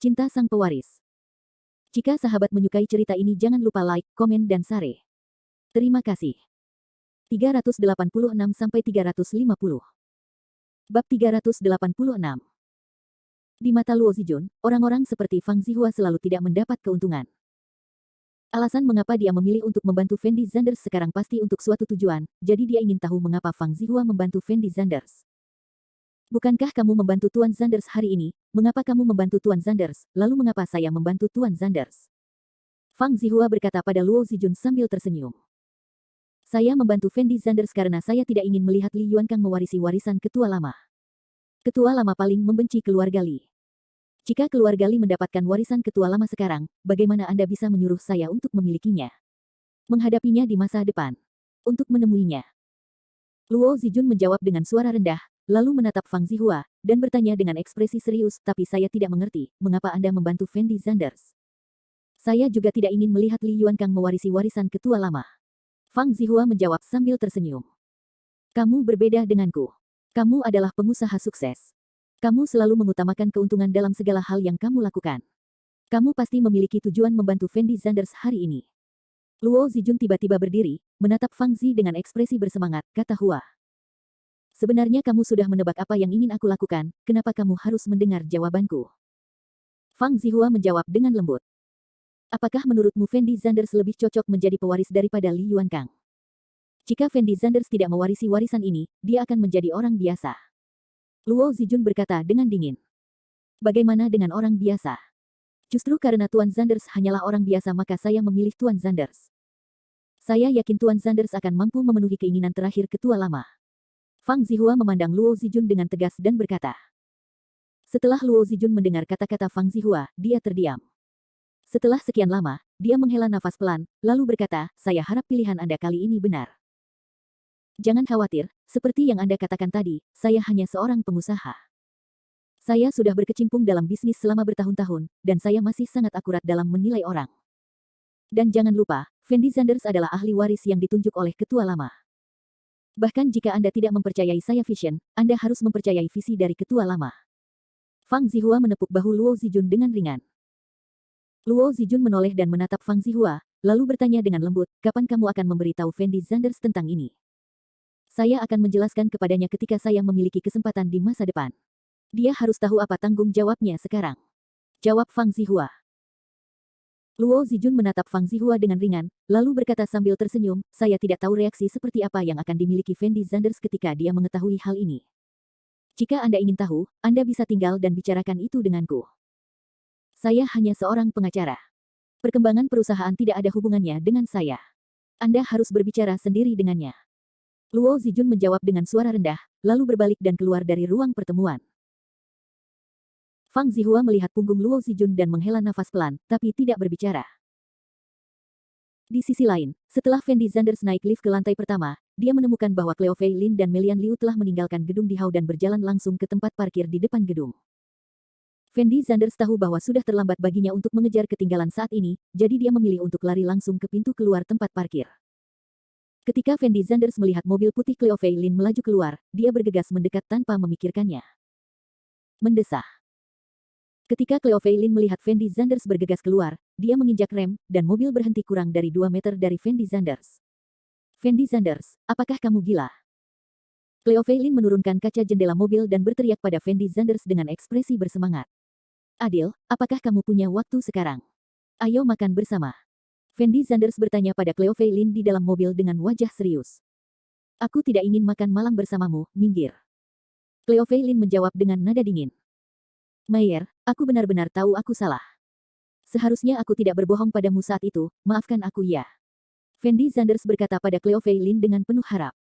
Cinta Sang Pewaris. Jika sahabat menyukai cerita ini jangan lupa like, komen dan share. Terima kasih. 386-350. Bab 386. Di mata Luo Zijun, orang-orang seperti Fang Zihua selalu tidak mendapat keuntungan. Alasan mengapa dia memilih untuk membantu Fendi Zanders sekarang pasti untuk suatu tujuan, jadi dia ingin tahu mengapa Fang Zihua membantu Fendi Zanders. Bukankah kamu membantu Tuan Zanders hari ini? Mengapa kamu membantu Tuan Zanders? Lalu mengapa saya membantu Tuan Zanders? Fang Zihua berkata pada Luo Zijun sambil tersenyum. Saya membantu Fendi Zanders karena saya tidak ingin melihat Li Yuankang mewarisi warisan ketua lama. Ketua lama paling membenci keluarga Li. Jika keluarga Li mendapatkan warisan ketua lama sekarang, bagaimana Anda bisa menyuruh saya untuk memilikinya? Menghadapinya di masa depan. Untuk menemuinya. Luo Zijun menjawab dengan suara rendah, lalu menatap Fang Zihua, dan bertanya dengan ekspresi serius, tapi saya tidak mengerti, mengapa Anda membantu Fendi Zanders? Saya juga tidak ingin melihat Li Yuankang mewarisi warisan ketua lama. Fang Zihua menjawab sambil tersenyum. Kamu berbeda denganku. Kamu adalah pengusaha sukses. Kamu selalu mengutamakan keuntungan dalam segala hal yang kamu lakukan. Kamu pasti memiliki tujuan membantu Fendi Zanders hari ini. Luo Zijun tiba-tiba berdiri, menatap Fang Zi dengan ekspresi bersemangat, kata Hua. Sebenarnya kamu sudah menebak apa yang ingin aku lakukan, kenapa kamu harus mendengar jawabanku? Fang Zihua menjawab dengan lembut. Apakah menurutmu Fendi Zanders lebih cocok menjadi pewaris daripada Li Yuankang? Jika Fendi Zanders tidak mewarisi warisan ini, dia akan menjadi orang biasa. Luo Zijun berkata dengan dingin. Bagaimana dengan orang biasa? Justru karena Tuan Zanders hanyalah orang biasa maka saya memilih Tuan Zanders. Saya yakin Tuan Zanders akan mampu memenuhi keinginan terakhir ketua lama. Fang Zihua memandang Luo Zijun dengan tegas dan berkata. Setelah Luo Zijun mendengar kata-kata Fang Zihua, dia terdiam. Setelah sekian lama, dia menghela nafas pelan, lalu berkata, saya harap pilihan Anda kali ini benar. Jangan khawatir, seperti yang Anda katakan tadi, saya hanya seorang pengusaha. Saya sudah berkecimpung dalam bisnis selama bertahun-tahun, dan saya masih sangat akurat dalam menilai orang. Dan jangan lupa, Fendi Zanders adalah ahli waris yang ditunjuk oleh ketua lama. Bahkan jika Anda tidak mempercayai saya vision, Anda harus mempercayai visi dari ketua lama. Fang Zihua menepuk bahu Luo Zijun dengan ringan. Luo Zijun menoleh dan menatap Fang Zihua, lalu bertanya dengan lembut, kapan kamu akan memberitahu Fendi Zanders tentang ini? Saya akan menjelaskan kepadanya ketika saya memiliki kesempatan di masa depan. Dia harus tahu apa tanggung jawabnya sekarang. Jawab Fang Zihua. Luo Zijun menatap Fang Zihua dengan ringan, lalu berkata sambil tersenyum, saya tidak tahu reaksi seperti apa yang akan dimiliki Fendi Zanders ketika dia mengetahui hal ini. Jika Anda ingin tahu, Anda bisa tinggal dan bicarakan itu denganku. Saya hanya seorang pengacara. Perkembangan perusahaan tidak ada hubungannya dengan saya. Anda harus berbicara sendiri dengannya. Luo Zijun menjawab dengan suara rendah, lalu berbalik dan keluar dari ruang pertemuan. Fang Zihua melihat punggung Luo Zijun dan menghela nafas pelan, tapi tidak berbicara. Di sisi lain, setelah Fendi Zanders naik lift ke lantai pertama, dia menemukan bahwa Cleo Fei Lin dan Melian Liu telah meninggalkan gedung di hall dan berjalan langsung ke tempat parkir di depan gedung. Fendi Zanders tahu bahwa sudah terlambat baginya untuk mengejar ketinggalan saat ini, jadi dia memilih untuk lari langsung ke pintu keluar tempat parkir. Ketika Fendi Zanders melihat mobil putih Cleo Fei Lin melaju keluar, dia bergegas mendekat tanpa memikirkannya. Mendesah. Ketika Cleo Fei Lin melihat Fendi Zanders bergegas keluar, dia menginjak rem, dan mobil berhenti kurang dari 2 meter dari Fendi Zanders. Fendi Zanders, apakah kamu gila? Cleo Fei Lin menurunkan kaca jendela mobil dan berteriak pada Fendi Zanders dengan ekspresi bersemangat. Adil, apakah kamu punya waktu sekarang? Ayo makan bersama. Fendi Zanders bertanya pada Cleo Fei Lin di dalam mobil dengan wajah serius. Aku tidak ingin makan malam bersamamu, minggir. Cleo Fei Lin menjawab dengan nada dingin. Mayer, aku benar-benar tahu aku salah. Seharusnya aku tidak berbohong padamu saat itu, maafkan aku ya. Fendi Zanders berkata pada Cleo Fei Lin dengan penuh harap.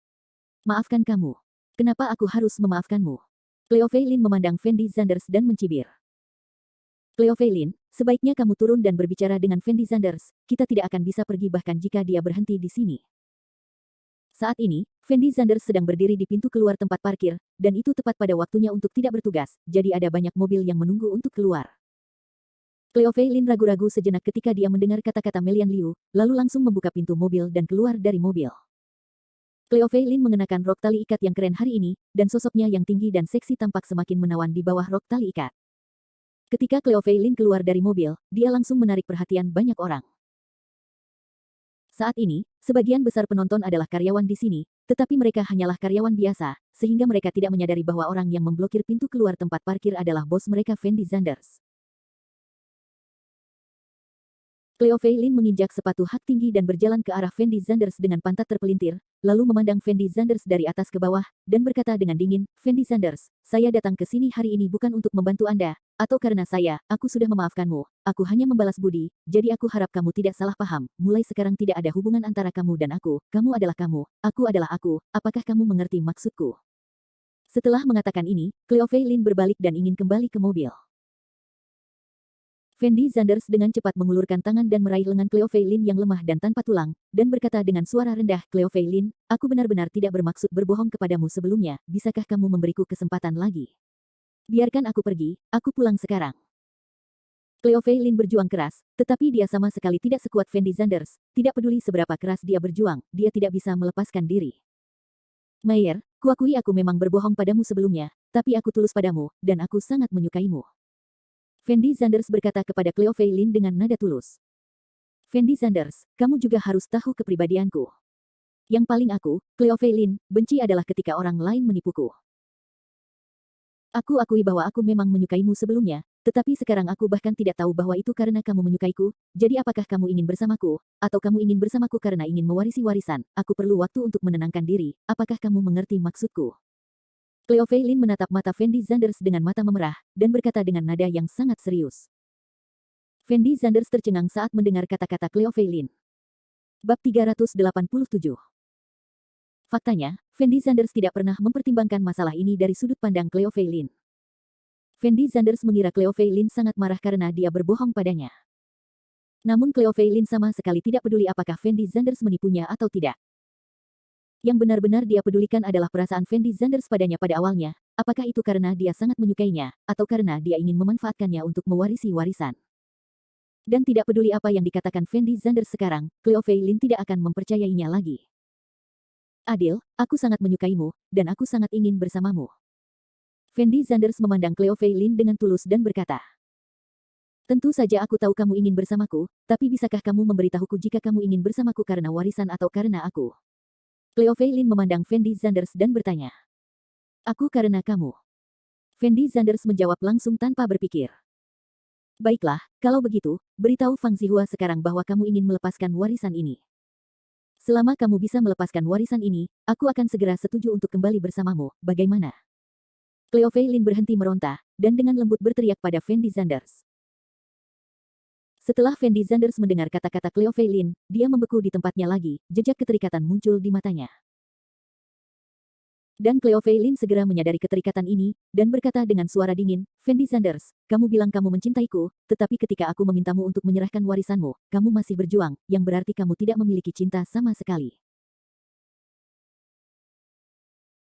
Maafkan kamu. Kenapa aku harus memaafkanmu? Cleo Fei Lin memandang Fendi Zanders dan mencibir. Cleo Fei Lin, sebaiknya kamu turun dan berbicara dengan Fendi Zanders, kita tidak akan bisa pergi bahkan jika dia berhenti di sini. Saat ini, Fendi Zanders sedang berdiri di pintu keluar tempat parkir, dan itu tepat pada waktunya untuk tidak bertugas, jadi ada banyak mobil yang menunggu untuk keluar. Cleo Fei Lin ragu-ragu sejenak ketika dia mendengar kata-kata Melian Liu, lalu langsung membuka pintu mobil dan keluar dari mobil. Cleo Fei Lin mengenakan rok tali ikat yang keren hari ini, dan sosoknya yang tinggi dan seksi tampak semakin menawan di bawah rok tali ikat. Ketika Cleo Fei Lin keluar dari mobil, dia langsung menarik perhatian banyak orang. Saat ini, sebagian besar penonton adalah karyawan di sini, tetapi mereka hanyalah karyawan biasa, sehingga mereka tidak menyadari bahwa orang yang memblokir pintu keluar tempat parkir adalah bos mereka Fendi Zanders. Cleo Fei Lin menginjak sepatu hak tinggi dan berjalan ke arah Fendi Zanders dengan pantat terpelintir, lalu memandang Fendi Zanders dari atas ke bawah, dan berkata dengan dingin, "Fendi Zanders, saya datang ke sini hari ini bukan untuk membantu Anda, atau karena aku sudah memaafkanmu, aku hanya membalas budi, jadi aku harap kamu tidak salah paham, mulai sekarang tidak ada hubungan antara kamu dan kamu adalah kamu, aku adalah aku, apakah kamu mengerti maksudku?" Setelah mengatakan ini, Cleo Fei Lin berbalik dan ingin kembali ke mobil. Fendi Zanders dengan cepat mengulurkan tangan dan meraih lengan Cleo Fei Lin yang lemah dan tanpa tulang, dan berkata dengan suara rendah, "Cleo Fei Lin, aku benar-benar tidak bermaksud berbohong kepadamu sebelumnya, bisakah kamu memberiku kesempatan lagi? Biarkan aku pergi, aku pulang sekarang." Cleo Fei Lin berjuang keras, tetapi dia sama sekali tidak sekuat Fendi Zanders, tidak peduli seberapa keras dia berjuang, dia tidak bisa melepaskan diri. "Mayer, kuakui aku memang berbohong padamu sebelumnya, tapi aku tulus padamu, dan aku sangat menyukaimu." Fendi Zanders berkata kepada Cleo Fei Lin dengan nada tulus. "Fendi Zanders, kamu juga harus tahu kepribadianku. Yang paling Cleo Fei Lin, benci adalah ketika orang lain menipuku. Aku akui bahwa aku memang menyukaimu sebelumnya, tetapi sekarang aku bahkan tidak tahu bahwa itu karena kamu menyukaiku, jadi apakah kamu ingin bersamaku, atau kamu ingin bersamaku karena ingin mewarisi warisan, aku perlu waktu untuk menenangkan diri, apakah kamu mengerti maksudku?" Cleo Fei Lin menatap mata Fendi Zanders dengan mata memerah, dan berkata dengan nada yang sangat serius. Fendi Zanders tercengang saat mendengar kata-kata Cleo Fei Lin. Bab 387. Faktanya, Fendi Zanders tidak pernah mempertimbangkan masalah ini dari sudut pandang Cleo Fei Lin. Fendi Zanders mengira Cleo Fei Lin sangat marah karena dia berbohong padanya. Namun Cleo Fei Lin sama sekali tidak peduli apakah Fendi Zanders menipunya atau tidak. Yang benar-benar dia pedulikan adalah perasaan Fendi Zanders padanya pada awalnya, apakah itu karena dia sangat menyukainya, atau karena dia ingin memanfaatkannya untuk mewarisi warisan. Dan tidak peduli apa yang dikatakan Fendi Zanders sekarang, Cleo Fei Lin tidak akan mempercayainya lagi. "Adil, aku sangat menyukaimu, dan aku sangat ingin bersamamu." Fendi Zanders memandang Cleo Fei Lin dengan tulus dan berkata, "Tentu saja aku tahu kamu ingin bersamaku, tapi bisakah kamu memberitahuku jika kamu ingin bersamaku karena warisan atau karena aku?" Cleo Fei Lin memandang Fendi Zanders dan bertanya, "Aku karena kamu." Fendi Zanders menjawab langsung tanpa berpikir. "Baiklah, kalau begitu, beritahu Fang Zihua sekarang bahwa kamu ingin melepaskan warisan ini. Selama kamu bisa melepaskan warisan ini, aku akan segera setuju untuk kembali bersamamu, bagaimana?" Cleo Fei Lin berhenti meronta, dan dengan lembut berteriak pada Fendi Zanders. Setelah Fendi Zanders mendengar kata-kata Cleo Fei Lin, dia membeku di tempatnya lagi, jejak keterikatan muncul di matanya. Dan Cleo Fei Lin segera menyadari keterikatan ini, dan berkata dengan suara dingin, "Fendi Zanders, kamu bilang kamu mencintaiku, tetapi ketika aku memintamu untuk menyerahkan warisanmu, kamu masih berjuang, yang berarti kamu tidak memiliki cinta sama sekali.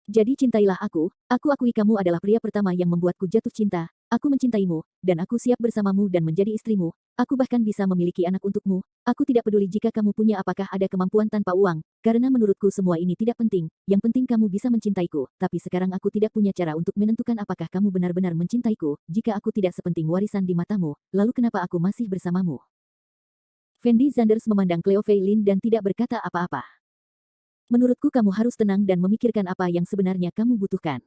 Jadi cintailah aku akui kamu adalah pria pertama yang membuatku jatuh cinta, aku mencintaimu, dan aku siap bersamamu dan menjadi istrimu, aku bahkan bisa memiliki anak untukmu, aku tidak peduli jika kamu punya apakah ada kemampuan tanpa uang, karena menurutku semua ini tidak penting, yang penting kamu bisa mencintaiku, tapi sekarang aku tidak punya cara untuk menentukan apakah kamu benar-benar mencintaiku, jika aku tidak sepenting warisan di matamu, lalu kenapa aku masih bersamamu?" Fendi Zanders memandang Cleo Fei Lin dan tidak berkata apa-apa. "Menurutku kamu harus tenang dan memikirkan apa yang sebenarnya kamu butuhkan."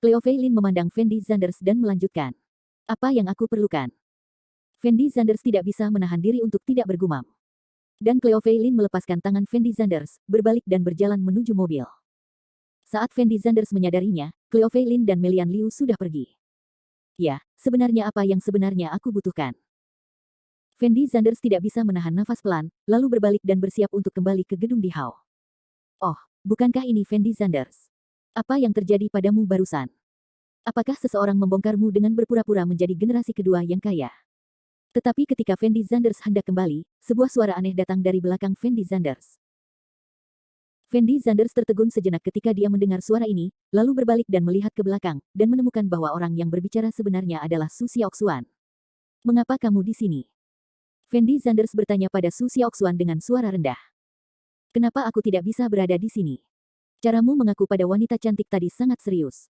Cleo Fei Lin memandang Fendi Zanders dan melanjutkan. "Apa yang aku perlukan?" Fendi Zanders tidak bisa menahan diri untuk tidak bergumam. Dan Cleo Fei Lin melepaskan tangan Fendi Zanders, berbalik dan berjalan menuju mobil. Saat Fendi Zanders menyadarinya, Cleo Fei Lin dan Melian Liu sudah pergi. "Ya, sebenarnya apa yang sebenarnya aku butuhkan?" Fendi Zanders tidak bisa menahan nafas pelan, lalu berbalik dan bersiap untuk kembali ke gedung di Hao. "Oh, bukankah ini Fendi Zanders? Apa yang terjadi padamu barusan? Apakah seseorang membongkarmu dengan berpura-pura menjadi generasi kedua yang kaya?" Tetapi ketika Fendi Zanders hendak kembali, sebuah suara aneh datang dari belakang Fendi Zanders. Fendi Zanders tertegun sejenak ketika dia mendengar suara ini, lalu berbalik dan melihat ke belakang, dan menemukan bahwa orang yang berbicara sebenarnya adalah Su Xiaoxuan. "Mengapa kamu di sini?" Fendi Zanders bertanya pada Su Xiaoxuan dengan suara rendah. "Kenapa aku tidak bisa berada di sini? Caramu mengaku pada wanita cantik tadi sangat serius."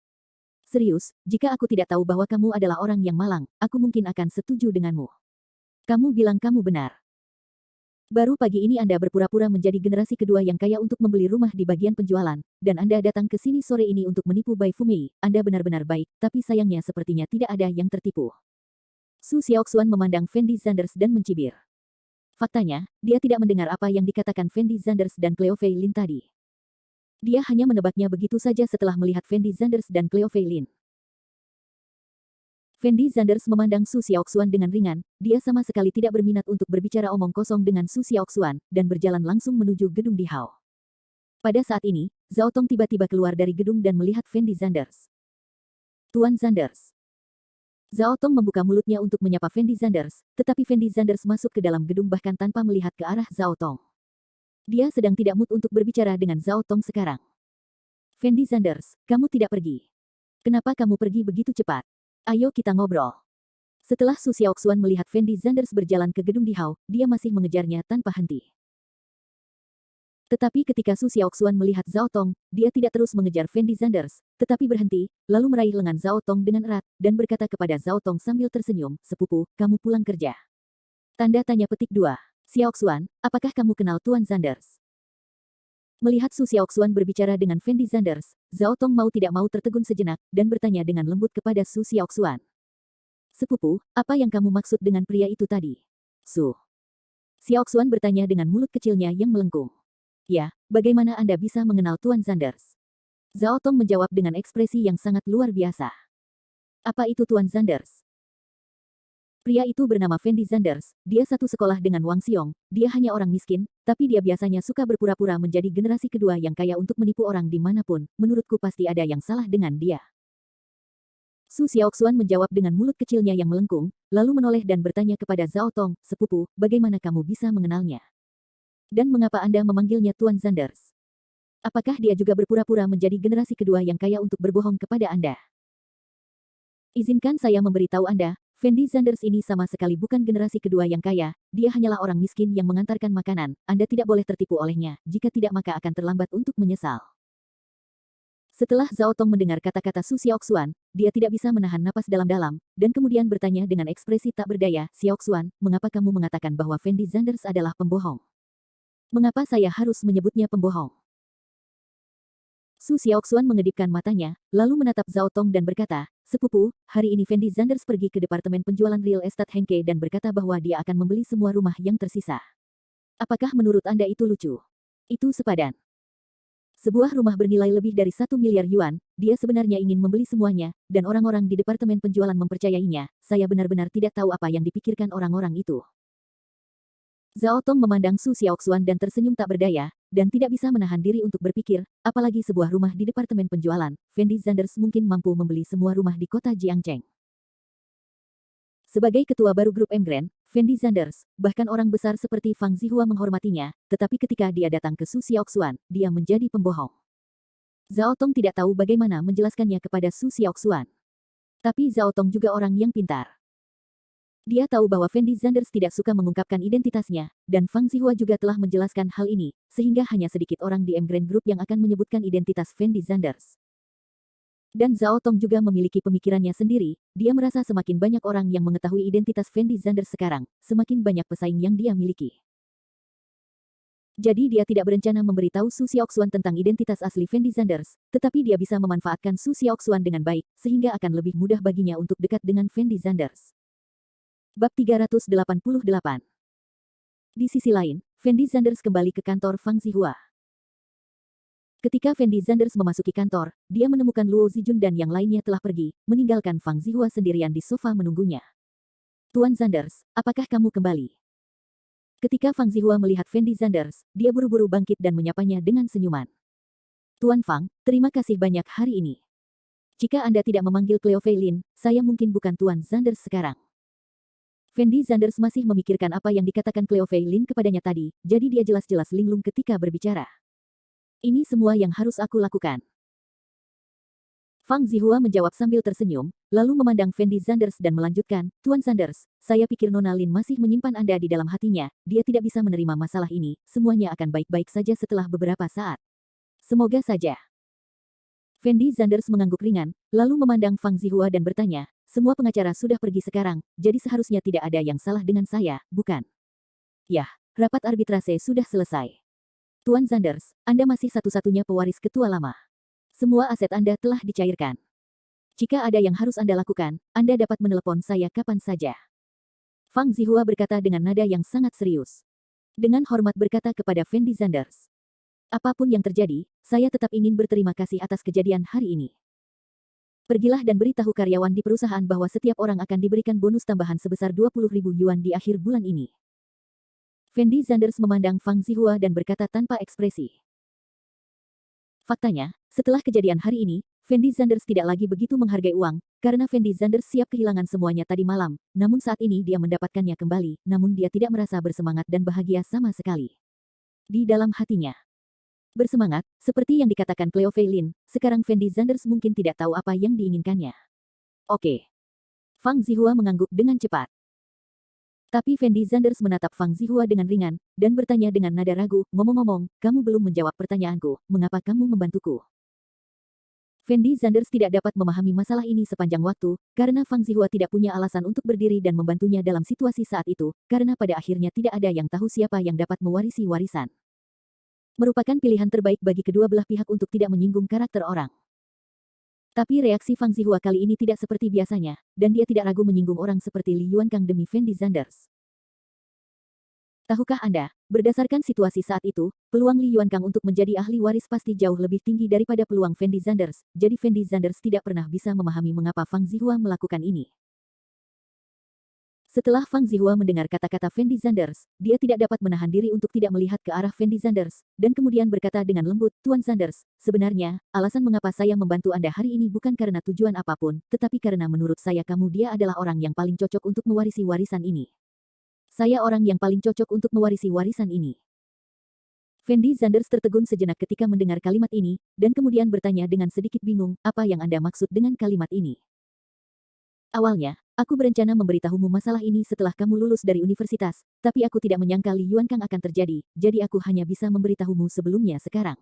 Serius, jika aku tidak tahu bahwa kamu adalah orang yang malang, aku mungkin akan setuju denganmu. Kamu bilang kamu benar. Baru pagi ini Anda berpura-pura menjadi generasi kedua yang kaya untuk membeli rumah di bagian penjualan, dan Anda datang ke sini sore ini untuk menipu Bai Fumei. Anda benar-benar baik, tapi sayangnya sepertinya tidak ada yang tertipu. Su Xiaoxuan memandang Fendi Zanders dan mencibir. Faktanya, dia tidak mendengar apa yang dikatakan Fendi Zanders dan Cleo Fei Lin tadi. Dia hanya menebaknya begitu saja setelah melihat Fendi Zanders dan Cleo Fei Lin. Fendi Zanders memandang Su Xiaoxuan dengan ringan, dia sama sekali tidak berminat untuk berbicara omong kosong dengan Su Xiaoxuan, dan berjalan langsung menuju gedung di Hao. Pada saat ini, Zhao Tong tiba-tiba keluar dari gedung dan melihat Fendi Zanders. Tuan Zanders. Zhao Tong membuka mulutnya untuk menyapa Fendi Zanders, tetapi Fendi Zanders masuk ke dalam gedung bahkan tanpa melihat ke arah Zhao Tong. Dia sedang tidak mood untuk berbicara dengan Zhao Tong sekarang. Fendi Zanders, kamu tidak pergi. Kenapa kamu pergi begitu cepat? Ayo kita ngobrol. Setelah Su Xiaoxuan melihat Fendi Zanders berjalan ke gedung di Hao, dia masih mengejarnya tanpa henti. Tetapi ketika Su Xiaoxuan melihat Zhao Tong, dia tidak terus mengejar Fendi Zanders, tetapi berhenti, lalu meraih lengan Zhao Tong dengan erat, dan berkata kepada Zhao Tong sambil tersenyum, "Sepupu, kamu pulang kerja." Tanda tanya petik 2. Xiaoxuan, apakah kamu kenal Tuan Zanders? Melihat Su Xiaoxuan berbicara dengan Fendi Zanders, Zhao Tong mau tidak mau tertegun sejenak, dan bertanya dengan lembut kepada Su Xiaoxuan. "Sepupu, apa yang kamu maksud dengan pria itu tadi?" Su Xiaoxuan bertanya dengan mulut kecilnya yang melengkung. "Ya, bagaimana Anda bisa mengenal Tuan Zanders?" Zhao Tong menjawab dengan ekspresi yang sangat luar biasa. "Apa itu Tuan Zanders?" Pria itu bernama Fendi Zanders, dia satu sekolah dengan Wang Xiong, dia hanya orang miskin, tapi dia biasanya suka berpura-pura menjadi generasi kedua yang kaya untuk menipu orang dimanapun, menurutku pasti ada yang salah dengan dia. Su Xiaoxuan menjawab dengan mulut kecilnya yang melengkung, lalu menoleh dan bertanya kepada Zhao Tong, "Sepupu, bagaimana kamu bisa mengenalnya? Dan mengapa Anda memanggilnya Tuan Zanders? Apakah dia juga berpura-pura menjadi generasi kedua yang kaya untuk berbohong kepada Anda?" "Izinkan saya memberitahu Anda, Fendi Zanders ini sama sekali bukan generasi kedua yang kaya, dia hanyalah orang miskin yang mengantarkan makanan, Anda tidak boleh tertipu olehnya, jika tidak maka akan terlambat untuk menyesal." Setelah Zhao Tong mendengar kata-kata Su Xiaoxuan, dia tidak bisa menahan napas dalam-dalam, dan kemudian bertanya dengan ekspresi tak berdaya, "Xiaoxuan, mengapa kamu mengatakan bahwa Fendi Zanders adalah pembohong? Mengapa saya harus menyebutnya pembohong?" Su Xiaoxuan mengedipkan matanya, lalu menatap Zhao Tong dan berkata, "Sepupu, hari ini Fendi Zanders pergi ke departemen penjualan real estate Hengke dan berkata bahwa dia akan membeli semua rumah yang tersisa. Apakah menurut Anda itu lucu? Itu sepadan. Sebuah rumah bernilai lebih dari 1 miliar yuan, dia sebenarnya ingin membeli semuanya, dan orang-orang di departemen penjualan mempercayainya, saya benar-benar tidak tahu apa yang dipikirkan orang-orang itu." Zhao Tong memandang Su Xiaoxuan dan tersenyum tak berdaya, dan tidak bisa menahan diri untuk berpikir, apalagi sebuah rumah di departemen penjualan, Fendi Zanders mungkin mampu membeli semua rumah di kota Jiangcheng. Sebagai ketua baru grup Emgrand, Fendi Zanders, bahkan orang besar seperti Fang Zihua menghormatinya, tetapi ketika dia datang ke Su Xiaoxuan, dia menjadi pembohong. Zhao Tong tidak tahu bagaimana menjelaskannya kepada Su Xiaoxuan. Tapi Zhao Tong juga orang yang pintar. Dia tahu bahwa Fendi Zanders tidak suka mengungkapkan identitasnya, dan Fang Zihua juga telah menjelaskan hal ini, sehingga hanya sedikit orang di Emgrand Group yang akan menyebutkan identitas Fendi Zanders. Dan Zhao Tong juga memiliki pemikirannya sendiri, dia merasa semakin banyak orang yang mengetahui identitas Fendi Zanders sekarang, semakin banyak pesaing yang dia miliki. Jadi dia tidak berencana memberitahu Su Xiaoxuan tentang identitas asli Fendi Zanders, tetapi dia bisa memanfaatkan Su Xiaoxuan dengan baik, sehingga akan lebih mudah baginya untuk dekat dengan Fendi Zanders. Bab 388. Di sisi lain, Fendi Zanders kembali ke kantor Fang Zihua. Ketika Fendi Zanders memasuki kantor, dia menemukan Luo Zijun dan yang lainnya telah pergi, meninggalkan Fang Zihua sendirian di sofa menunggunya. "Tuan Zanders, apakah kamu kembali?" Ketika Fang Zihua melihat Fendi Zanders, dia buru-buru bangkit dan menyapanya dengan senyuman. "Tuan Fang, terima kasih banyak hari ini. Jika Anda tidak memanggil Cleo Fei Lin, saya mungkin bukan Tuan Zanders sekarang." Fendi Zanders masih memikirkan apa yang dikatakan Cleo Fei Lin kepadanya tadi, jadi dia jelas-jelas linglung ketika berbicara. "Ini semua yang harus aku lakukan." Fang Zihua menjawab sambil tersenyum, lalu memandang Fendi Zanders dan melanjutkan, "Tuan Zanders, saya pikir Nona Lin masih menyimpan Anda di dalam hatinya, dia tidak bisa menerima masalah ini, semuanya akan baik-baik saja setelah beberapa saat. Semoga saja." Fendi Zanders mengangguk ringan, lalu memandang Fang Zihua dan bertanya, semua pengacara sudah pergi sekarang, jadi seharusnya tidak ada yang salah dengan saya, bukan? Yah, rapat arbitrase sudah selesai. Tuan Zanders, Anda masih satu-satunya pewaris ketua lama. Semua aset Anda telah dicairkan. Jika ada yang harus Anda lakukan, Anda dapat menelepon saya kapan saja. Fang Zihua berkata dengan nada yang sangat serius. Dengan hormat berkata kepada Fendi Zanders. Apapun yang terjadi, saya tetap ingin berterima kasih atas kejadian hari ini. Pergilah dan beritahu karyawan di perusahaan bahwa setiap orang akan diberikan bonus tambahan sebesar 20.000 yuan di akhir bulan ini. Fendi Zanders memandang Fang Zihua dan berkata tanpa ekspresi. Faktanya, setelah kejadian hari ini, Fendi Zanders tidak lagi begitu menghargai uang, karena Fendi Zanders siap kehilangan semuanya tadi malam, namun saat ini dia mendapatkannya kembali, namun dia tidak merasa bersemangat dan bahagia sama sekali. Di dalam hatinya. Bersemangat, seperti yang dikatakan Cleo Fei Lin, sekarang Fendi Zanders mungkin tidak tahu apa yang diinginkannya. Oke. Fang Zihua mengangguk dengan cepat. Tapi Fendi Zanders menatap Fang Zihua dengan ringan, dan bertanya dengan nada ragu, ngomong-ngomong, kamu belum menjawab pertanyaanku, mengapa kamu membantuku? Fendi Zanders tidak dapat memahami masalah ini sepanjang waktu, karena Fang Zihua tidak punya alasan untuk berdiri dan membantunya dalam situasi saat itu, karena pada akhirnya tidak ada yang tahu siapa yang dapat mewarisi warisan. Merupakan pilihan terbaik bagi kedua belah pihak untuk tidak menyinggung karakter orang. Tapi reaksi Fang Zihua kali ini tidak seperti biasanya, dan dia tidak ragu menyinggung orang seperti Li Yuankang demi Fendi Zanders. Tahukah Anda, berdasarkan situasi saat itu, peluang Li Yuankang untuk menjadi ahli waris pasti jauh lebih tinggi daripada peluang Fendi Zanders, jadi Fendi Zanders tidak pernah bisa memahami mengapa Fang Zihua melakukan ini. Setelah Fang Zihua mendengar kata-kata Fendi Zanders, dia tidak dapat menahan diri untuk tidak melihat ke arah Fendi Zanders, dan kemudian berkata dengan lembut, Tuan Zanders, sebenarnya, alasan mengapa saya membantu Anda hari ini bukan karena tujuan apapun, tetapi karena menurut saya kamu dia adalah orang yang paling cocok untuk mewarisi warisan ini. Saya orang yang paling cocok untuk mewarisi warisan ini. Fendi Zanders tertegun sejenak ketika mendengar kalimat ini, dan kemudian bertanya dengan sedikit bingung, apa yang Anda maksud dengan kalimat ini? Awalnya, aku berencana memberitahumu masalah ini setelah kamu lulus dari universitas, tapi aku tidak menyangka Li Yuankang akan terjadi, jadi aku hanya bisa memberitahumu sebelumnya sekarang.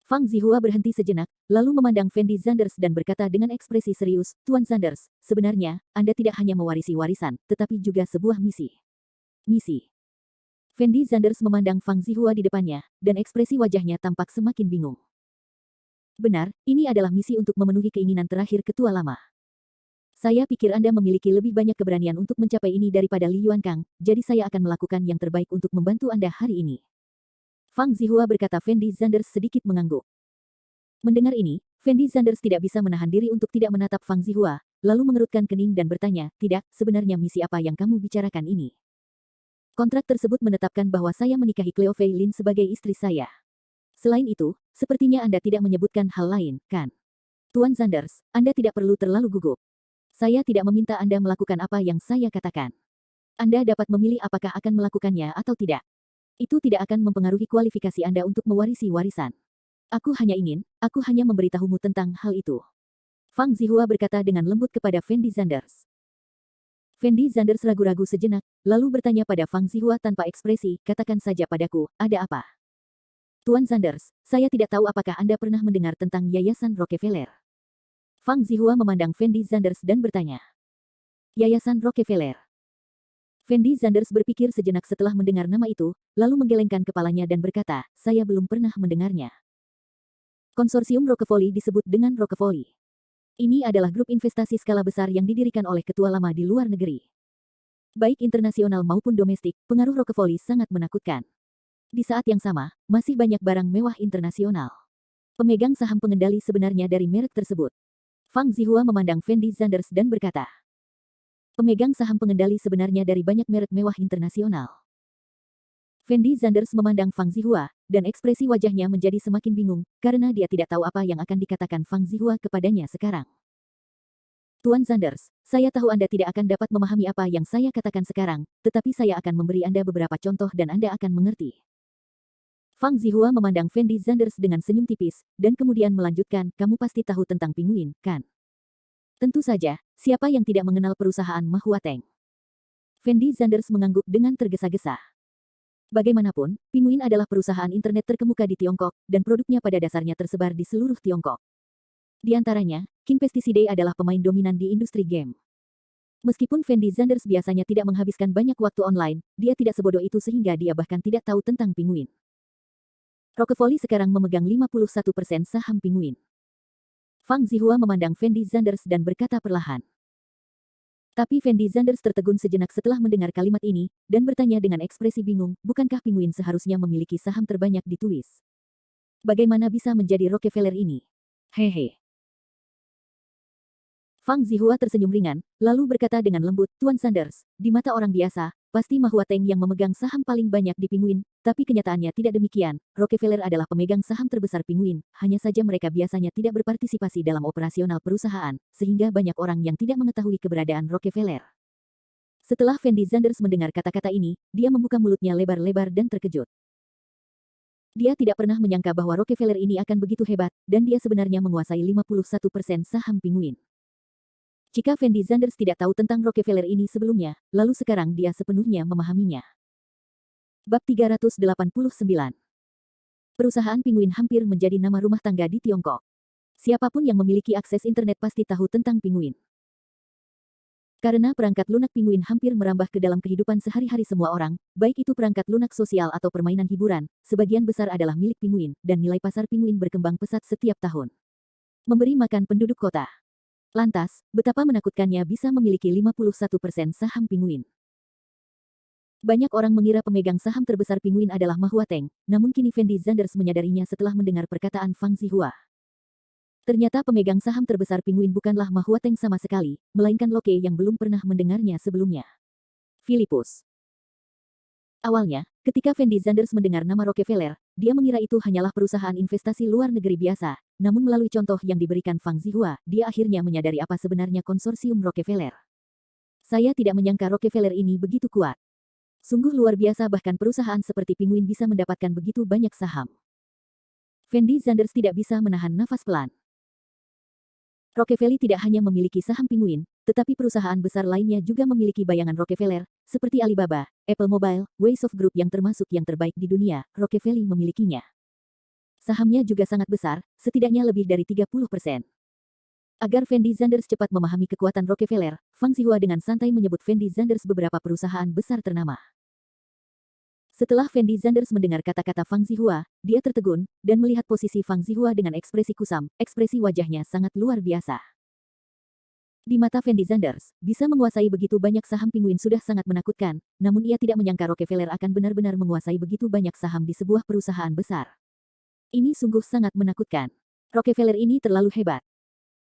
Fang Zihua berhenti sejenak, lalu memandang Fendi Zanders dan berkata dengan ekspresi serius, Tuan Zanders, sebenarnya, Anda tidak hanya mewarisi warisan, tetapi juga sebuah misi. Misi. Fendi Zanders memandang Fang Zihua di depannya, dan ekspresi wajahnya tampak semakin bingung. Benar, ini adalah misi untuk memenuhi keinginan terakhir ketua lama. Saya pikir Anda memiliki lebih banyak keberanian untuk mencapai ini daripada Li Yuankang, jadi saya akan melakukan yang terbaik untuk membantu Anda hari ini. Fang Zihua berkata. Fendi Zanders sedikit mengangguk. Mendengar ini, Fendi Zanders tidak bisa menahan diri untuk tidak menatap Fang Zihua, lalu mengerutkan kening dan bertanya, tidak, sebenarnya misi apa yang kamu bicarakan ini? Kontrak tersebut menetapkan bahwa saya menikahi Cleo Fei Lin sebagai istri saya. Selain itu, sepertinya Anda tidak menyebutkan hal lain, kan? Tuan Zanders, Anda tidak perlu terlalu gugup. Saya tidak meminta Anda melakukan apa yang saya katakan. Anda dapat memilih apakah akan melakukannya atau tidak. Itu tidak akan mempengaruhi kualifikasi Anda untuk mewarisi warisan. Aku hanya memberitahumu tentang hal itu. Fang Zihua berkata dengan lembut kepada Fendi Zanders. Fendi Zanders ragu-ragu sejenak, lalu bertanya pada Fang Zihua tanpa ekspresi, katakan saja padaku, ada apa? Tuan Zanders, saya tidak tahu apakah Anda pernah mendengar tentang Yayasan Rockefeller. Fang Zihua memandang Fendi Zanders dan bertanya. Yayasan Rockefeller. Fendi Zanders berpikir sejenak setelah mendengar nama itu, lalu menggelengkan kepalanya dan berkata, saya belum pernah mendengarnya. Konsorsium Rockefeller disebut dengan Rockefeller. Ini adalah grup investasi skala besar yang didirikan oleh ketua lama di luar negeri. Baik internasional maupun domestik, pengaruh Rockefeller sangat menakutkan. Di saat yang sama, masih banyak barang mewah internasional. Pemegang saham pengendali sebenarnya dari merek tersebut. Fang Zihua memandang Fendi Zanders dan berkata, pemegang saham pengendali sebenarnya dari banyak merek mewah internasional. Fendi Zanders memandang Fang Zihua, dan ekspresi wajahnya menjadi semakin bingung, karena dia tidak tahu apa yang akan dikatakan Fang Zihua kepadanya sekarang. Tuan Zanders, saya tahu Anda tidak akan dapat memahami apa yang saya katakan sekarang, tetapi saya akan memberi Anda beberapa contoh dan Anda akan mengerti. Fang Zihua memandang Fendi Zanders dengan senyum tipis, dan kemudian melanjutkan, kamu pasti tahu tentang pinguin, kan? Tentu saja, siapa yang tidak mengenal perusahaan Ma Huateng? Fendi Zanders mengangguk dengan tergesa-gesa. Bagaimanapun, Penguin adalah perusahaan internet terkemuka di Tiongkok, dan produknya pada dasarnya tersebar di seluruh Tiongkok. Di antaranya, King Pesticide adalah pemain dominan di industri game. Meskipun Fendi Zanders biasanya tidak menghabiskan banyak waktu online, dia tidak sebodoh itu sehingga dia bahkan tidak tahu tentang Penguin. Rockefeller sekarang memegang 51% saham Penguin. Fang Zihua memandang Fendi Zanders dan berkata perlahan. Tapi Fendi Zanders tertegun sejenak setelah mendengar kalimat ini, dan bertanya dengan ekspresi bingung, bukankah Penguin seharusnya memiliki saham terbanyak di Twist? Bagaimana bisa menjadi Rockefeller ini? Hehe. Fang Zihua tersenyum ringan, lalu berkata dengan lembut, Tuan Sanders, di mata orang biasa, pasti Mahua Teng yang memegang saham paling banyak di Penguin, tapi kenyataannya tidak demikian. Rockefeller adalah pemegang saham terbesar Penguin, hanya saja mereka biasanya tidak berpartisipasi dalam operasional perusahaan, sehingga banyak orang yang tidak mengetahui keberadaan Rockefeller. Setelah Fendi Zanders mendengar kata-kata ini, dia membuka mulutnya lebar-lebar dan terkejut. Dia tidak pernah menyangka bahwa Rockefeller ini akan begitu hebat, dan dia sebenarnya menguasai 51% saham Penguin. Jika Fendi Zanders tidak tahu tentang Rockefeller ini sebelumnya, lalu sekarang dia sepenuhnya memahaminya. Bab 389. Perusahaan Penguin hampir menjadi nama rumah tangga di Tiongkok. Siapapun yang memiliki akses internet pasti tahu tentang Penguin. Karena perangkat lunak Penguin hampir merambah ke dalam kehidupan sehari-hari semua orang, baik itu perangkat lunak sosial atau permainan hiburan, sebagian besar adalah milik Penguin, dan nilai pasar Penguin berkembang pesat setiap tahun. Memberi makan penduduk kota. Lantas, betapa menakutkannya bisa memiliki 51% saham Penguin. Banyak orang mengira pemegang saham terbesar Penguin adalah Mahua Teng, namun kini Fendi Zanders menyadarinya setelah mendengar perkataan Fang Zihua. Ternyata pemegang saham terbesar Penguin bukanlah Mahua Teng sama sekali, melainkan Loke yang belum pernah mendengarnya sebelumnya. Philippus. Awalnya, ketika Fendi Zanders mendengar nama Rockefeller, dia mengira itu hanyalah perusahaan investasi luar negeri biasa, namun melalui contoh yang diberikan Fang Zihua, dia akhirnya menyadari apa sebenarnya konsorsium Rockefeller. Saya tidak menyangka Rockefeller ini begitu kuat. Sungguh luar biasa bahkan perusahaan seperti Penguin bisa mendapatkan begitu banyak saham. Fendi Zanders tidak bisa menahan nafas pelan. Rockefeller tidak hanya memiliki saham Penguin, tetapi perusahaan besar lainnya juga memiliki bayangan Rockefeller, seperti Alibaba, Apple Mobile, Waysoft Group yang termasuk yang terbaik di dunia, Rockefeller memilikinya. Sahamnya juga sangat besar, setidaknya lebih dari 30%. Agar Fendi Zanders cepat memahami kekuatan Rockefeller, Fang Zihua dengan santai menyebut Fendi Zanders beberapa perusahaan besar ternama. Setelah Fendi Zanders mendengar kata-kata Fang Zihua, dia tertegun, dan melihat posisi Fang Zihua dengan ekspresi kusam, ekspresi wajahnya sangat luar biasa. Di mata Fendi Zanders, bisa menguasai begitu banyak saham Penguin sudah sangat menakutkan, namun ia tidak menyangka Rockefeller akan benar-benar menguasai begitu banyak saham di sebuah perusahaan besar. Ini sungguh sangat menakutkan. Rockefeller ini terlalu hebat.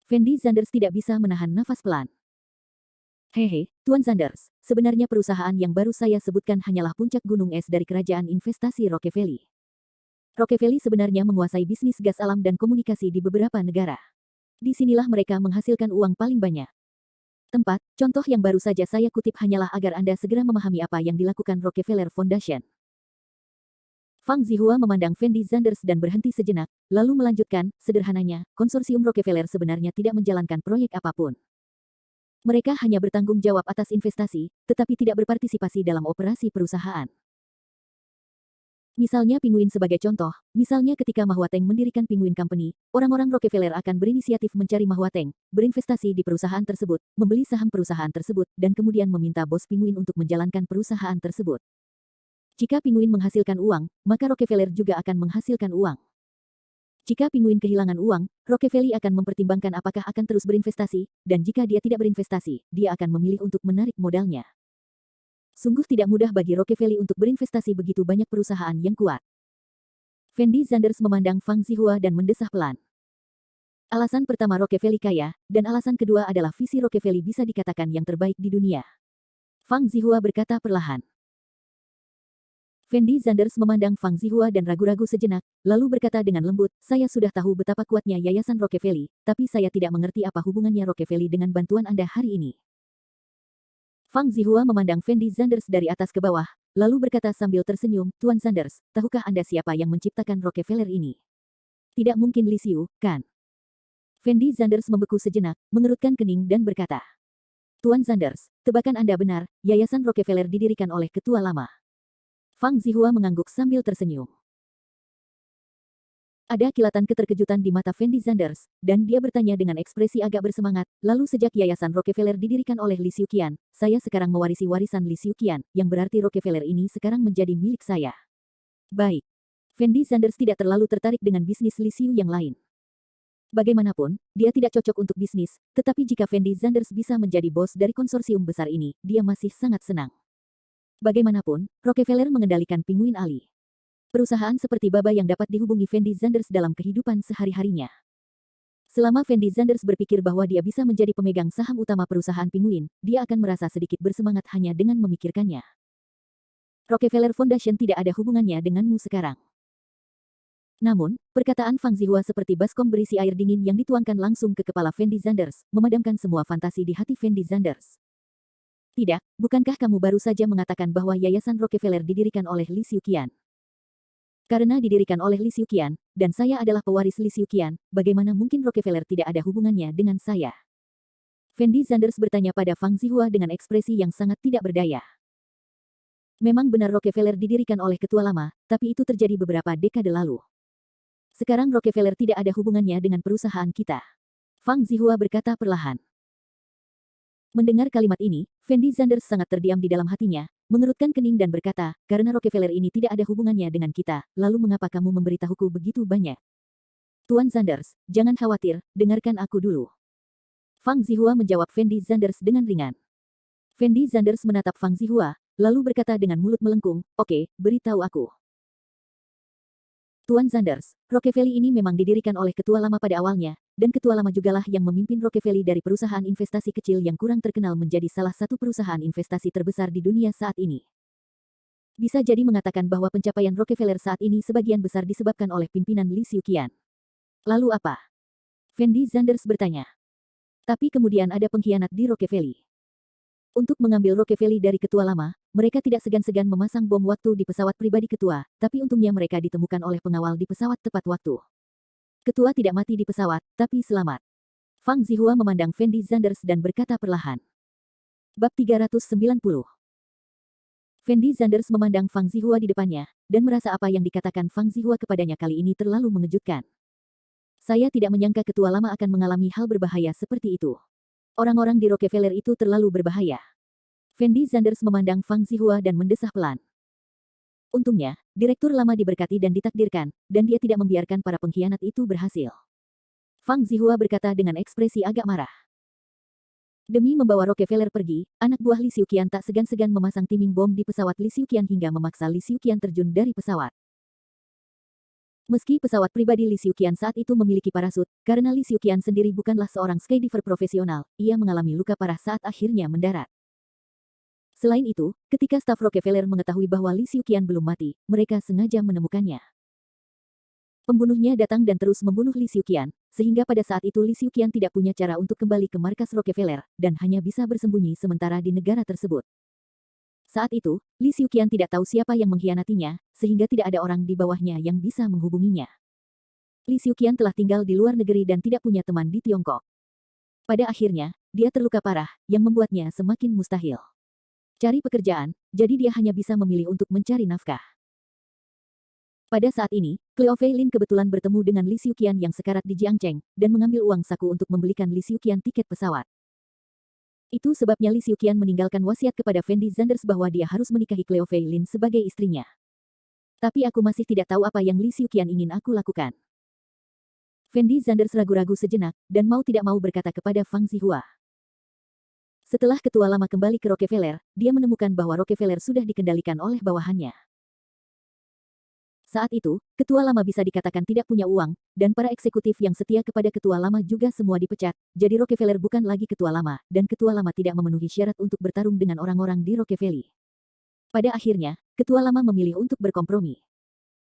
Fendi Zanders tidak bisa menahan nafas pelan. Hehe, Tuan Sanders, sebenarnya perusahaan yang baru saya sebutkan hanyalah puncak gunung es dari kerajaan investasi Rockefeller. Rockefeller sebenarnya menguasai bisnis gas alam dan komunikasi di beberapa negara. Disinilah mereka menghasilkan uang paling banyak. Tempat, contoh yang baru saja saya kutip hanyalah agar Anda segera memahami apa yang dilakukan Rockefeller Foundation. Fang Zihua memandang Fendi Zanders dan berhenti sejenak, lalu melanjutkan, sederhananya, konsorsium Rockefeller sebenarnya tidak menjalankan proyek apapun. Mereka hanya bertanggung jawab atas investasi, tetapi tidak berpartisipasi dalam operasi perusahaan. Misalnya Penguin sebagai contoh, misalnya ketika Mahua Teng mendirikan Penguin Company, orang-orang Rockefeller akan berinisiatif mencari Mahua Teng, berinvestasi di perusahaan tersebut, membeli saham perusahaan tersebut, dan kemudian meminta bos Penguin untuk menjalankan perusahaan tersebut. Jika Penguin menghasilkan uang, maka Rockefeller juga akan menghasilkan uang. Jika Penguin kehilangan uang, Rockefeller akan mempertimbangkan apakah akan terus berinvestasi, dan jika dia tidak berinvestasi, dia akan memilih untuk menarik modalnya. Sungguh tidak mudah bagi Rockefeller untuk berinvestasi begitu banyak perusahaan yang kuat. Fendi Zanders memandang Fang Zihua dan mendesah pelan. Alasan pertama Rockefeller kaya, dan alasan kedua adalah visi Rockefeller bisa dikatakan yang terbaik di dunia. Fang Zihua berkata perlahan. Fendi Zanders memandang Fang Zihua dan ragu-ragu sejenak, lalu berkata dengan lembut, saya sudah tahu betapa kuatnya Yayasan Rockefeller, tapi saya tidak mengerti apa hubungannya Rockefeller dengan bantuan Anda hari ini. Fang Zihua memandang Fendi Zanders dari atas ke bawah, lalu berkata sambil tersenyum, Tuan Zanders, tahukah Anda siapa yang menciptakan Rockefeller ini? Tidak mungkin Li Xiu, kan? Fendi Zanders membeku sejenak, mengerutkan kening dan berkata, Tuan Zanders, tebakan Anda benar, Yayasan Rockefeller didirikan oleh ketua lama. Fang Zihua mengangguk sambil tersenyum. Ada kilatan keterkejutan di mata Fendi Zanders, dan dia bertanya dengan ekspresi agak bersemangat, lalu sejak Yayasan Rockefeller didirikan oleh Li Xiuqian, saya sekarang mewarisi warisan Li Xiuqian, yang berarti Rockefeller ini sekarang menjadi milik saya. Baik. Fendi Zanders tidak terlalu tertarik dengan bisnis Li Xiu yang lain. Bagaimanapun, dia tidak cocok untuk bisnis, tetapi jika Fendi Zanders bisa menjadi bos dari konsorsium besar ini, dia masih sangat senang. Bagaimanapun, Rockefeller mengendalikan Pinguin Ali. Perusahaan seperti Baba yang dapat dihubungi Fendi Zanders dalam kehidupan sehari-harinya. Selama Fendi Zanders berpikir bahwa dia bisa menjadi pemegang saham utama perusahaan Pinguin, dia akan merasa sedikit bersemangat hanya dengan memikirkannya. Rockefeller Foundation tidak ada hubungannya denganmu sekarang. Namun, perkataan Fang Zihua seperti baskom berisi air dingin yang dituangkan langsung ke kepala Fendi Zanders, memadamkan semua fantasi di hati Fendi Zanders. Tidak, bukankah kamu baru saja mengatakan bahwa Yayasan Rockefeller didirikan oleh Li Xiuqian? Karena didirikan oleh Li Xiuqian, dan saya adalah pewaris Li Xiuqian, bagaimana mungkin Rockefeller tidak ada hubungannya dengan saya? Fendi Zanders bertanya pada Fang Zihua dengan ekspresi yang sangat tidak berdaya. Memang benar Rockefeller didirikan oleh ketua lama, tapi itu terjadi beberapa dekade lalu. Sekarang Rockefeller tidak ada hubungannya dengan perusahaan kita. Fang Zihua berkata perlahan. Mendengar kalimat ini, Fendi Zanders sangat terdiam di dalam hatinya, mengerutkan kening dan berkata, karena Rockefeller ini tidak ada hubungannya dengan kita, lalu mengapa kamu memberitahuku begitu banyak? Tuan Zanders, jangan khawatir, dengarkan aku dulu. Fang Zihua menjawab Fendi Zanders dengan ringan. Fendi Zanders menatap Fang Zihua, lalu berkata dengan mulut melengkung, oke, beritahu aku. Tuan Zanders, Rockefeller ini memang didirikan oleh ketua lama pada awalnya, dan ketua lama jugalah yang memimpin Rockefeller dari perusahaan investasi kecil yang kurang terkenal menjadi salah satu perusahaan investasi terbesar di dunia saat ini. Bisa jadi mengatakan bahwa pencapaian Rockefeller saat ini sebagian besar disebabkan oleh pimpinan Li Xiuqian. Lalu apa? Fendi Zanders bertanya. Tapi kemudian ada pengkhianat di Rockefeller. Untuk mengambil Rockefeller dari ketua lama, mereka tidak segan-segan memasang bom waktu di pesawat pribadi ketua, tapi untungnya mereka ditemukan oleh pengawal di pesawat tepat waktu. Ketua tidak mati di pesawat, tapi selamat. Fang Zihua memandang Fendi Zanders dan berkata perlahan. Bab 390. Fendi Zanders memandang Fang Zihua di depannya, dan merasa apa yang dikatakan Fang Zihua kepadanya kali ini terlalu mengejutkan. Saya tidak menyangka ketua lama akan mengalami hal berbahaya seperti itu. Orang-orang di Rockefeller itu terlalu berbahaya. Fendi Zanders memandang Fang Zihua dan mendesah pelan. Untungnya, direktur lama diberkati dan ditakdirkan, dan dia tidak membiarkan para pengkhianat itu berhasil. Fang Zihua berkata dengan ekspresi agak marah. Demi membawa Rockefeller pergi, anak buah Li Xiuqian tak segan-segan memasang timing bom di pesawat Li Xiuqian hingga memaksa Li Xiuqian terjun dari pesawat. Meski pesawat pribadi Li Xiuqian saat itu memiliki parasut, karena Li Xiuqian sendiri bukanlah seorang skydiver profesional, ia mengalami luka parah saat akhirnya mendarat. Selain itu, ketika staf Rockefeller mengetahui bahwa Li Xiuqian belum mati, mereka sengaja menemukannya. Pembunuhnya datang dan terus membunuh Li Xiuqian, sehingga pada saat itu Li Xiuqian tidak punya cara untuk kembali ke markas Rockefeller, dan hanya bisa bersembunyi sementara di negara tersebut. Saat itu, Li Xiuqian tidak tahu siapa yang mengkhianatinya, sehingga tidak ada orang di bawahnya yang bisa menghubunginya. Li Xiuqian telah tinggal di luar negeri dan tidak punya teman di Tiongkok. Pada akhirnya, dia terluka parah, yang membuatnya semakin mustahil cari pekerjaan, jadi dia hanya bisa memilih untuk mencari nafkah. Pada saat ini, Cleo Fei Lin kebetulan bertemu dengan Li Xiuqian yang sekarat di Jiangcheng, dan mengambil uang saku untuk membelikan Li Xiuqian tiket pesawat. Itu sebabnya Li Xiuqian meninggalkan wasiat kepada Fendi Zanders bahwa dia harus menikahi Cleo Fei Lin sebagai istrinya. Tapi aku masih tidak tahu apa yang Li Xiuqian ingin aku lakukan. Fendi Zanders ragu-ragu sejenak, dan mau tidak mau berkata kepada Fang Zihua. Setelah ketua lama kembali ke Rockefeller, dia menemukan bahwa Rockefeller sudah dikendalikan oleh bawahannya. Saat itu, ketua lama bisa dikatakan tidak punya uang, dan para eksekutif yang setia kepada ketua lama juga semua dipecat, jadi Rockefeller bukan lagi ketua lama, dan ketua lama tidak memenuhi syarat untuk bertarung dengan orang-orang di Rockefeller. Pada akhirnya, ketua lama memilih untuk berkompromi.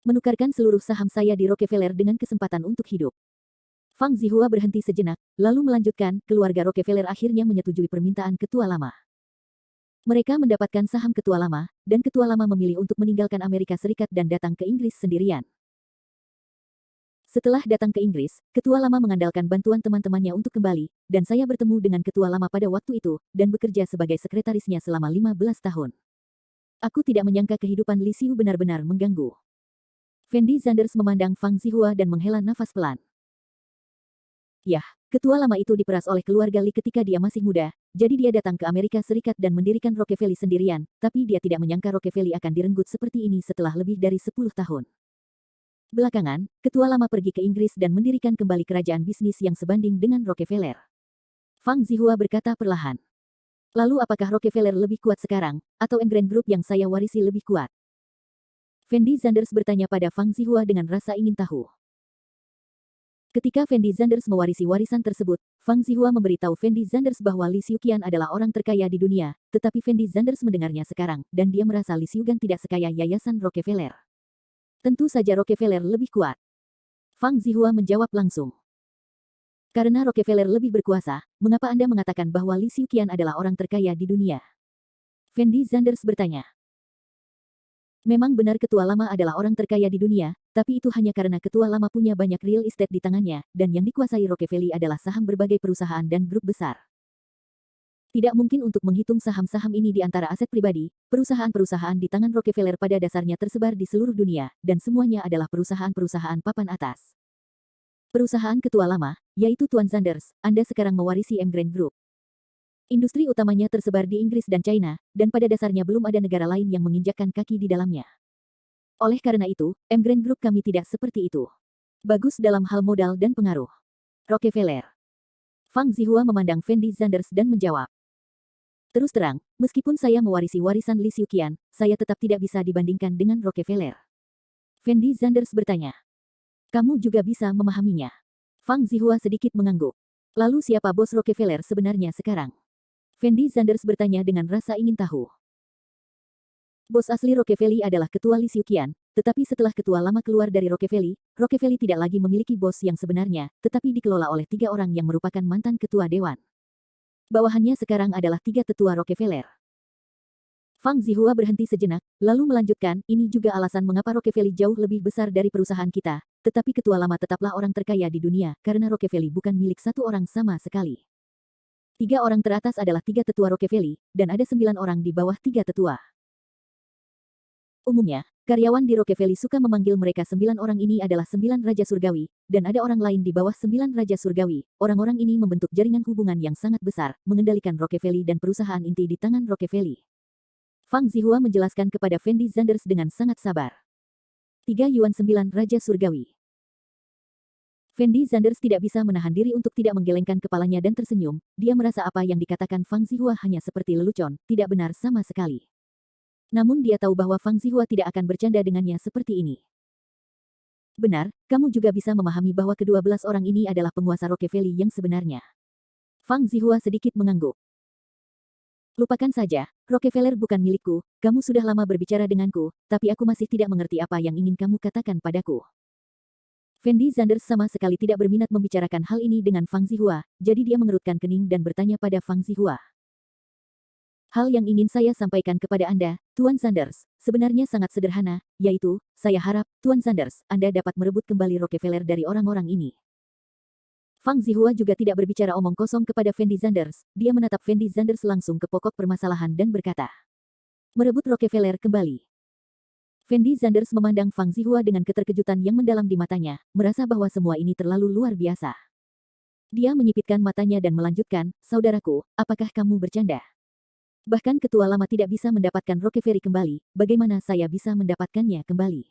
Menukarkan seluruh saham saya di Rockefeller dengan kesempatan untuk hidup. Fang Zihua berhenti sejenak, lalu melanjutkan, keluarga Rockefeller akhirnya menyetujui permintaan ketua lama. Mereka mendapatkan saham ketua lama, dan ketua lama memilih untuk meninggalkan Amerika Serikat dan datang ke Inggris sendirian. Setelah datang ke Inggris, ketua lama mengandalkan bantuan teman-temannya untuk kembali, dan saya bertemu dengan ketua lama pada waktu itu, dan bekerja sebagai sekretarisnya selama 15 tahun. Aku tidak menyangka kehidupan Li Xiu benar-benar mengganggu. Fendi Zanders memandang Fang Zihua dan menghela nafas pelan. Yah, ketua lama itu diperas oleh keluarga Li ketika dia masih muda, jadi dia datang ke Amerika Serikat dan mendirikan Rockefeller sendirian, tapi dia tidak menyangka Rockefeller akan direnggut seperti ini setelah lebih dari 10 tahun. Belakangan, ketua lama pergi ke Inggris dan mendirikan kembali kerajaan bisnis yang sebanding dengan Rockefeller. Fang Zihua berkata perlahan. Lalu apakah Rockefeller lebih kuat sekarang, atau Evergrande Group yang saya warisi lebih kuat? Fendi Zanders bertanya pada Fang Zihua dengan rasa ingin tahu. Ketika Fendi Zanders mewarisi warisan tersebut, Fang Zihua memberitahu Fendi Zanders bahwa Li Xiuqian adalah orang terkaya di dunia, tetapi Fendi Zanders mendengarnya sekarang, dan dia merasa Li Xiuqian tidak sekaya yayasan Rockefeller. Tentu saja Rockefeller lebih kuat. Fang Zihua menjawab langsung. Karena Rockefeller lebih berkuasa, mengapa Anda mengatakan bahwa Li Xiuqian adalah orang terkaya di dunia? Fendi Zanders bertanya. Memang benar ketua lama adalah orang terkaya di dunia, tapi itu hanya karena ketua lama punya banyak real estate di tangannya, dan yang dikuasai Rockefeller adalah saham berbagai perusahaan dan grup besar. Tidak mungkin untuk menghitung saham-saham ini di antara aset pribadi, perusahaan-perusahaan di tangan Rockefeller pada dasarnya tersebar di seluruh dunia, dan semuanya adalah perusahaan-perusahaan papan atas. Perusahaan ketua lama, yaitu Tuan Zanders, Anda sekarang mewarisi Evergrande Group. Industri utamanya tersebar di Inggris dan China, dan pada dasarnya belum ada negara lain yang menginjakkan kaki di dalamnya. Oleh karena itu, Evergrande Group kami tidak seperti itu. Bagus dalam hal modal dan pengaruh. Rockefeller. Fang Zihua memandang Fendi Zanders dan menjawab. Terus terang, meskipun saya mewarisi warisan Li Xiuqian, saya tetap tidak bisa dibandingkan dengan Rockefeller. Fendi Zanders bertanya. Kamu juga bisa memahaminya. Fang Zihua sedikit mengangguk. Lalu siapa bos Rockefeller sebenarnya sekarang? Fendi Zanders bertanya dengan rasa ingin tahu. Bos asli Rockefeller adalah ketua Li Xiuqian, tetapi setelah ketua lama keluar dari Rockefeller, Rockefeller tidak lagi memiliki bos yang sebenarnya, tetapi dikelola oleh 3 orang yang merupakan mantan ketua dewan. Bawahannya sekarang adalah 3 tetua Rockefeller. Fang Zihua berhenti sejenak, lalu melanjutkan, ini juga alasan mengapa Rockefeller jauh lebih besar dari perusahaan kita, tetapi ketua lama tetaplah orang terkaya di dunia, karena Rockefeller bukan milik satu orang sama sekali. 3 orang teratas adalah 3 tetua Rockefeller, dan ada 9 orang di bawah 3 tetua. Umumnya, karyawan di Rockefeller suka memanggil mereka 9 orang ini adalah 9 Raja Surgawi, dan ada orang lain di bawah 9 Raja Surgawi. Orang-orang ini membentuk jaringan hubungan yang sangat besar, mengendalikan Rockefeller dan perusahaan inti di tangan Rockefeller. Fang Zihua menjelaskan kepada Fendi Zanders dengan sangat sabar. 3 Yuan 9 Raja Surgawi. Fendi Zanders tidak bisa menahan diri untuk tidak menggelengkan kepalanya dan tersenyum, dia merasa apa yang dikatakan Fang Zihua hanya seperti lelucon, tidak benar sama sekali. Namun dia tahu bahwa Fang Zihua tidak akan bercanda dengannya seperti ini. Benar, kamu juga bisa memahami bahwa ke-12 orang ini adalah penguasa Rockefeller yang sebenarnya. Fang Zihua sedikit mengangguk. Lupakan saja, Rockefeller bukan milikku, kamu sudah lama berbicara denganku, tapi aku masih tidak mengerti apa yang ingin kamu katakan padaku. Fendi Zanders sama sekali tidak berminat membicarakan hal ini dengan Fang Zihua, jadi dia mengerutkan kening dan bertanya pada Fang Zihua. Hal yang ingin saya sampaikan kepada Anda, Tuan Zanders, sebenarnya sangat sederhana, yaitu, saya harap, Tuan Zanders, Anda dapat merebut kembali Rockefeller dari orang-orang ini. Fang Zihua juga tidak berbicara omong kosong kepada Fendi Zanders, dia menatap Fendi Zanders langsung ke pokok permasalahan dan berkata. Merebut Rockefeller kembali. Fendi Zanders memandang Fang Zihua dengan keterkejutan yang mendalam di matanya, merasa bahwa semua ini terlalu luar biasa. Dia menyipitkan matanya dan melanjutkan, saudaraku, apakah kamu bercanda? Bahkan ketua lama tidak bisa mendapatkan Rockefeller kembali, bagaimana saya bisa mendapatkannya kembali?